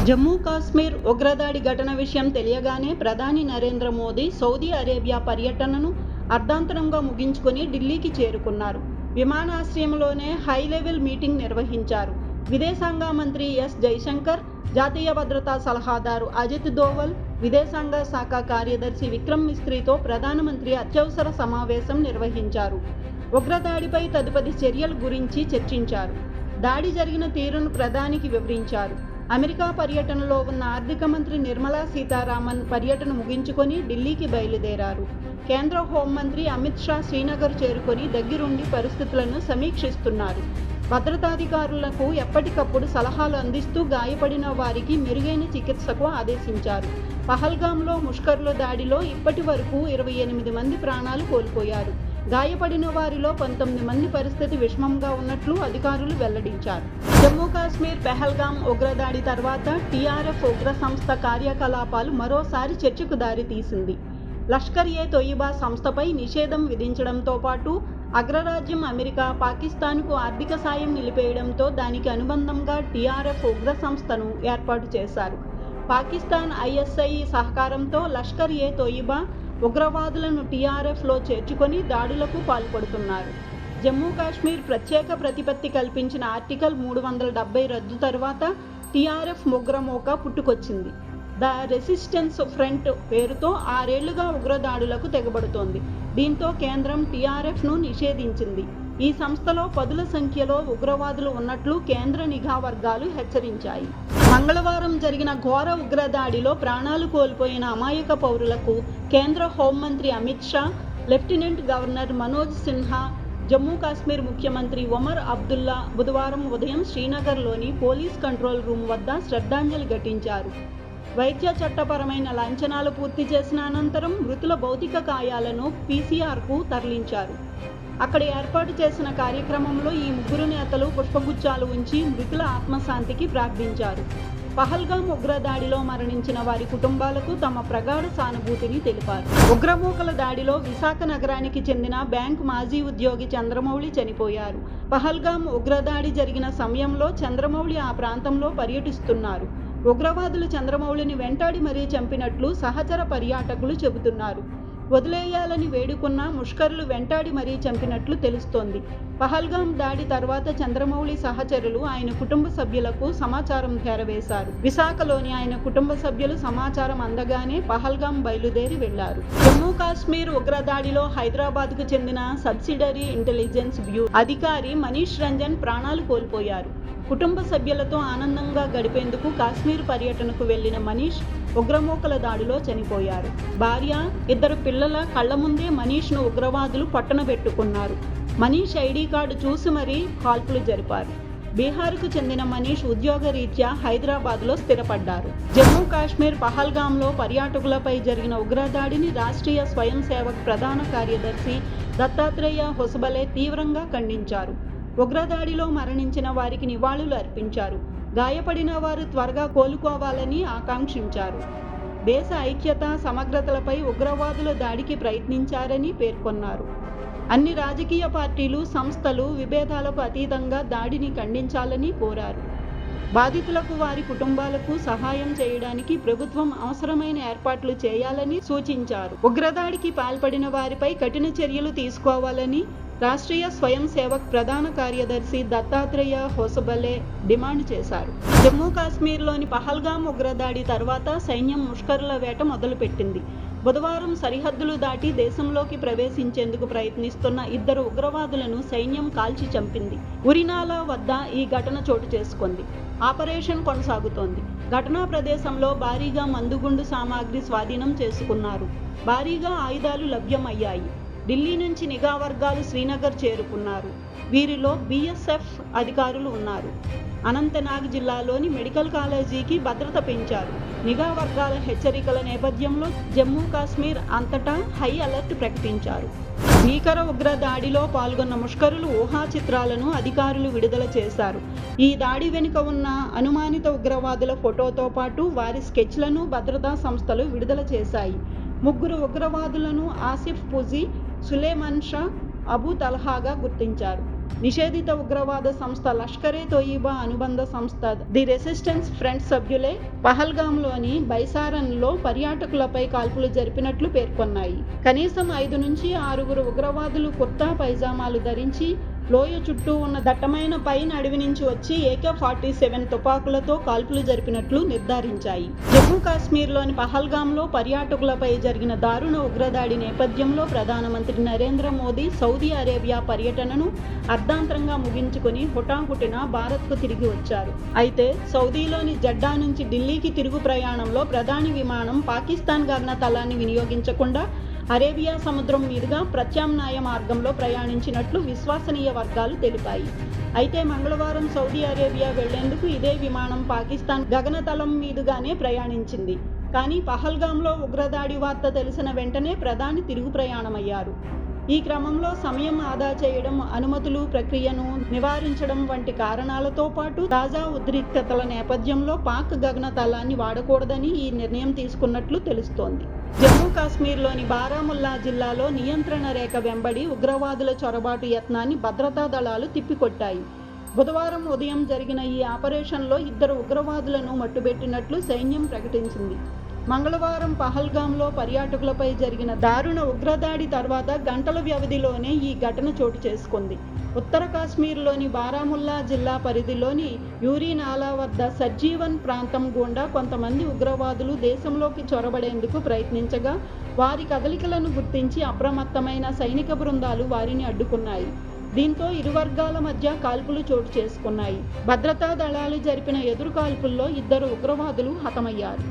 జమ్మూ కాశ్మీర్ ఉగ్రదాడి ఘటన విషయం తెలియగానే ప్రధాని నరేంద్ర మోదీ సౌదీ అరేబియా పర్యటనను అర్ధాంతరంగా ముగించుకొని ఢిల్లీకి చేరుకున్నారు. విమానాశ్రయంలోనే హై లెవెల్ మీటింగ్ నిర్వహించారు. విదేశాంగ మంత్రి ఎస్ జైశంకర్, జాతీయ భద్రతా సలహాదారు అజిత్ దోవల్, విదేశాంగ శాఖ కార్యదర్శి విక్రమ్ మిస్త్రీతో ప్రధానమంత్రి అత్యవసర సమావేశం నిర్వహించారు. ఉగ్రదాడిపై తదుపరి చర్యల గురించి చర్చించారు. దాడి జరిగిన తీరును ప్రధానికి వివరించారు. అమెరికా పర్యటనలో ఉన్న ఆర్థిక మంత్రి నిర్మలా సీతారామన్ పర్యటన ముగించుకొని ఢిల్లీకి బయలుదేరారు. కేంద్ర హోంమంత్రి అమిత్ షా శ్రీనగర్ చేరుకొని దగ్గరుండి పరిస్థితులను సమీక్షిస్తున్నారు. భద్రతాధికారులకు ఎప్పటికప్పుడు సలహాలు అందిస్తూ గాయపడిన వారికి మెరుగైన చికిత్సకు ఆదేశించారు. పహల్గాంలో ముష్కరుల దాడిలో ఇప్పటి వరకు 28 మంది ప్రాణాలు కోల్పోయారు. గాయపడిన వారిలో 19 మంది పరిస్థితి విషమంగా ఉన్నట్లు అధికారులు వెల్లడించారు. జమ్మూ కాశ్మీర్ పెహల్గాం ఉగ్రదాడి తర్వాత టీఆర్ఎఫ్ ఉగ్ర సంస్థ కార్యకలాపాలు మరోసారి చర్చకు దారితీసింది. లష్కర్-ఏ-తొయిబా సంస్థపై నిషేధం విధించడంతో పాటు అగ్రరాజ్యం అమెరికా పాకిస్తాన్కు ఆర్థిక సాయం నిలిపేయడంతో దానికి అనుబంధంగా టీఆర్ఎఫ్ ఉగ్ర సంస్థను ఏర్పాటు చేశారు. పాకిస్తాన్ ఐఎస్ఐ సహకారంతో లష్కర్-ఏ-తొయిబా ఉగ్రవాదులను టీఆర్ఎఫ్లో చేర్చుకొని దాడులకు పాల్పడుతున్నారు. జమ్మూ కాశ్మీర్ ప్రత్యేక ప్రతిపత్తి కల్పించిన ఆర్టికల్ 370 రద్దు తర్వాత టీఆర్ఎఫ్ ఉగ్రమూక పుట్టుకొచ్చింది. ద రెసిస్టెన్స్ ఫ్రంట్ పేరుతో 6 ఏళ్లుగా ఉగ్రదాడులకు తెగబడుతోంది. దీంతో కేంద్రం టీఆర్ఎఫ్ను నిషేధించింది. ఈ సంస్థలో పదుల సంఖ్యలో ఉగ్రవాదులు ఉన్నట్లు కేంద్ర నిఘా వర్గాలు హెచ్చరించాయి. మంగళవారం జరిగిన ఘోర ఉగ్రదాడిలో ప్రాణాలు కోల్పోయిన అమాయక పౌరులకు కేంద్ర హోంమంత్రి అమిత్ షా, లెఫ్టినెంట్ గవర్నర్ మనోజ్ సిన్హా, జమ్మూ కాశ్మీర్ ముఖ్యమంత్రి ఒమర్ అబ్దుల్లా బుధవారం ఉదయం శ్రీనగర్లోని పోలీస్ కంట్రోల్ రూమ్ వద్ద శ్రద్ధాంజలి ఘటించారు. వైద్య చట్టపరమైన లాంఛనాలు పూర్తి చేసిన అనంతరం మృతుల భౌతిక కాయాలను పీసీఆర్కు తరలించారు. అక్కడ ఏర్పాటు చేసిన కార్యక్రమంలో ఈ ముగ్గురు నేతలు పుష్పగుచ్చాలు ఉంచి మృతుల ఆత్మశాంతికి ప్రార్థించారు. పహల్గాం ఉగ్రదాడిలో మరణించిన వారి కుటుంబాలకు తమ ప్రగాఢ సానుభూతిని తెలిపారు. ఉగ్రమూకల దాడిలో విశాఖ నగరానికి చెందిన బ్యాంకు మాజీ ఉద్యోగి చంద్రమౌళి చనిపోయారు. పహల్గాం ఉగ్రదాడి జరిగిన సమయంలో చంద్రమౌళి ఆ ప్రాంతంలో పర్యటిస్తున్నారు. ఉగ్రవాదులు చంద్రమౌళిని వెంటాడి మరీ చంపినట్లు సహచర పర్యాటకులు చెబుతున్నారు. వదిలేయాలని వేడుకున్న ముష్కరులు వెంటాడి మరీ చంపినట్లు తెలుస్తోంది. పహల్గాం దాడి తర్వాత చంద్రమౌళి సహచరులు ఆయన కుటుంబ సభ్యులకు సమాచారం చేరవేశారు. విశాఖలోని ఆయన కుటుంబ సభ్యులు సమాచారం అందగానే పహల్గాం బయలుదేరి వెళ్లారు. జమ్మూ కాశ్మీర్ ఉగ్రదాడిలో హైదరాబాద్కు చెందిన సబ్సిడరీ ఇంటెలిజెన్స్ బ్యూరో అధికారి మనీష్ రంజన్ ప్రాణాలు కోల్పోయారు. కుటుంబ సభ్యులతో ఆనందంగా గడిపేందుకు కాశ్మీర్ పర్యటనకు వెళ్లిన మనీష్ ఉగ్రమూకల దాడిలో చనిపోయారు. భార్య, 2 పిల్లల కళ్ల ముందే మనీష్ను ఉగ్రవాదులు పట్టనబెట్టుకున్నారు. మనీష్ ఐడి కార్డు చూసి మరీ కాల్పులు జరిపారు. బీహార్కు చెందిన మనీష్ ఉద్యోగరీత్యా హైదరాబాద్లో స్థిరపడ్డారు. జమ్మూ కాశ్మీర్ పహల్గాంలో పర్యాటకులపై జరిగిన ఉగ్రదాడిని రాష్ట్రీయ స్వయం సేవక్ ప్రధాన కార్యదర్శి దత్తాత్రేయ హొసబలే తీవ్రంగా ఖండించారు. ఉగ్రదాడిలో మరణించిన వారికి నివాళులు అర్పించారు. గాయపడిన వారు త్వరగా కోలుకోవాలని ఆకాంక్షించారు. దేశ ఐక్యత, సమగ్రతలపై ఉగ్రవాదుల దాడికి ప్రయత్నించారని పేర్కొన్నారు. అన్ని రాజకీయ పార్టీలు, సంస్థలు విభేదాలకు అతీతంగా దాడిని ఖండించాలని కోరారు. బాధితులకు, వారి కుటుంబాలకు సహాయం చేయడానికి ప్రభుత్వం అవసరమైన ఏర్పాట్లు చేయాలని సూచించారు. ఉగ్రదాడికి పాల్పడిన వారిపై కఠిన చర్యలు తీసుకోవాలని రాష్ట్రీయ స్వయం సేవక్ ప్రధాన కార్యదర్శి దత్తాత్రేయ హొసబలే డిమాండ్ చేశారు. జమ్మూ కాశ్మీర్లోని పహల్గాం ఉగ్రదాడి తర్వాత సైన్యం ముష్కరుల వేట మొదలుపెట్టింది. బుధవారం సరిహద్దులు దాటి దేశంలోకి ప్రవేశించేందుకు ప్రయత్నిస్తున్న 2 ఉగ్రవాదులను సైన్యం కాల్చి చంపింది. ఉరినాలా వద్ద ఈ ఘటన చోటు చేసుకుంది. ఆపరేషన్ కొనసాగుతోంది. ఘటనా ప్రదేశంలో భారీగా మందుగుండు సామాగ్రి స్వాధీనం చేసుకున్నారు. భారీగా ఆయుధాలు లభ్యమయ్యాయి. ఢిల్లీ నుంచి నిఘా వర్గాలు శ్రీనగర్ చేరుకున్నారు. వీరిలో బీఎస్ఎఫ్ అధికారులు ఉన్నారు. అనంతనాగ్ జిల్లాలోని మెడికల్ కాలేజీకి భద్రత పెంచారు. నిఘా వర్గాల హెచ్చరికల నేపథ్యంలో జమ్మూ కాశ్మీర్ అంతటా హై అలర్ట్ ప్రకటించారు. భీకర ఉగ్ర దాడిలో పాల్గొన్న ముష్కరులు ఊహా చిత్రాలను అధికారులు విడుదల చేశారు. ఈ దాడి వెనుక ఉన్న అనుమానిత ఉగ్రవాదుల ఫోటోతో పాటు వారి స్కెచ్లను భద్రతా సంస్థలు విడుదల చేశాయి. 3 ఉగ్రవాదులను ఆసిఫ్ పుజీ, సులేమాన్ షా, అబూ తల్హాగా గుర్తించారు. నిషేధిత ఉగ్రవాద సంస్థ లష్కర్-ఏ-తోయిబా అనుబంధ సంస్థ ది రెసిస్టెన్స్ ఫ్రంట్ సభ్యులే పహల్గామ్లోని బైసారన్లో పర్యాటకులపై కాల్పులు జరిపినట్లు పేర్కొన్నాయి. కనీసం 5 నుంచి 6 ఉగ్రవాదులు కుర్తా పైజామాలు ధరించి లోయ చుట్టూ ఉన్న దట్టమైన పైన్ అడవి నుంచి వచ్చి AK-47 తుపాకులతో కాల్పులు జరిపినట్లు నిర్ధారించాయి. జమ్మూ కాశ్మీర్లోని పహల్గామ్లో పర్యాటకులపై జరిగిన దారుణ ఉగ్రదాడి నేపథ్యంలో ప్రధానమంత్రి నరేంద్ర మోదీ సౌదీ అరేబియా పర్యటనను అర్ధాంతరంగా ముగించుకుని హుటాహుటిన భారత్కు తిరిగి వచ్చారు. అయితే సౌదీలోని జడ్డా నుంచి ఢిల్లీకి తిరుగు ప్రయాణంలో ప్రధాని విమానం పాకిస్తాన్ గగనతలాన్ని వినియోగించకుండా అరేబియా సముద్రం మీదుగా ప్రత్యామ్నాయ మార్గంలో ప్రయాణించినట్లు విశ్వసనీయ వర్గాలు తెలిపాయి. అయితే మంగళవారం సౌదీ అరేబియా వెళ్లేందుకు ఇదే విమానం పాకిస్తాన్ గగనతలం మీదుగానే ప్రయాణించింది. కానీ పహల్గామ్లో ఉగ్రదాడి వార్త తెలిసిన వెంటనే ప్రధాని తిరుగు ప్రయాణమయ్యారు. ఈ క్రమంలో సమయం ఆదా చేయడం, అనుమతులు ప్రక్రియను నివారించడం వంటి కారణాలతో పాటు తాజా ఉద్రిక్తతల నేపథ్యంలో పాక్ గగనతలాన్ని వాడకూడదని ఈ నిర్ణయం తీసుకున్నట్లు తెలుస్తోంది. జమ్మూ కాశ్మీర్లోని బారాముల్లా జిల్లాలో నియంత్రణ రేఖ వెంబడి ఉగ్రవాదుల చొరబాటు యత్నాన్ని భద్రతా దళాలు తిప్పికొట్టాయి. బుధవారం ఉదయం జరిగిన ఈ ఆపరేషన్లో 2 ఉగ్రవాదులను మట్టుబెట్టినట్లు సైన్యం ప్రకటించింది. మంగళవారం పహల్గామ్లో పర్యాటకులపై జరిగిన దారుణ ఉగ్రదాడి తర్వాత గంటల వ్యవధిలోనే ఈ ఘటన చోటు చేసుకుంది. ఉత్తర కాశ్మీర్లోని బారాముల్లా జిల్లా పరిధిలోని యూరీ నాలా వద్ద సర్జీవన్ ప్రాంతం గుండా కొంతమంది ఉగ్రవాదులు దేశంలోకి చొరబడేందుకు ప్రయత్నించగా వారి కదలికలను గుర్తించి అప్రమత్తమైన సైనిక బృందాలు వారిని అడ్డుకున్నాయి. దీంతో ఇరు వర్గాల మధ్య కాల్పులు చోటు చేసుకున్నాయి. భద్రతా దళాలు జరిపిన ఎదురు కాల్పుల్లో 2 ఉగ్రవాదులు హతమయ్యారు.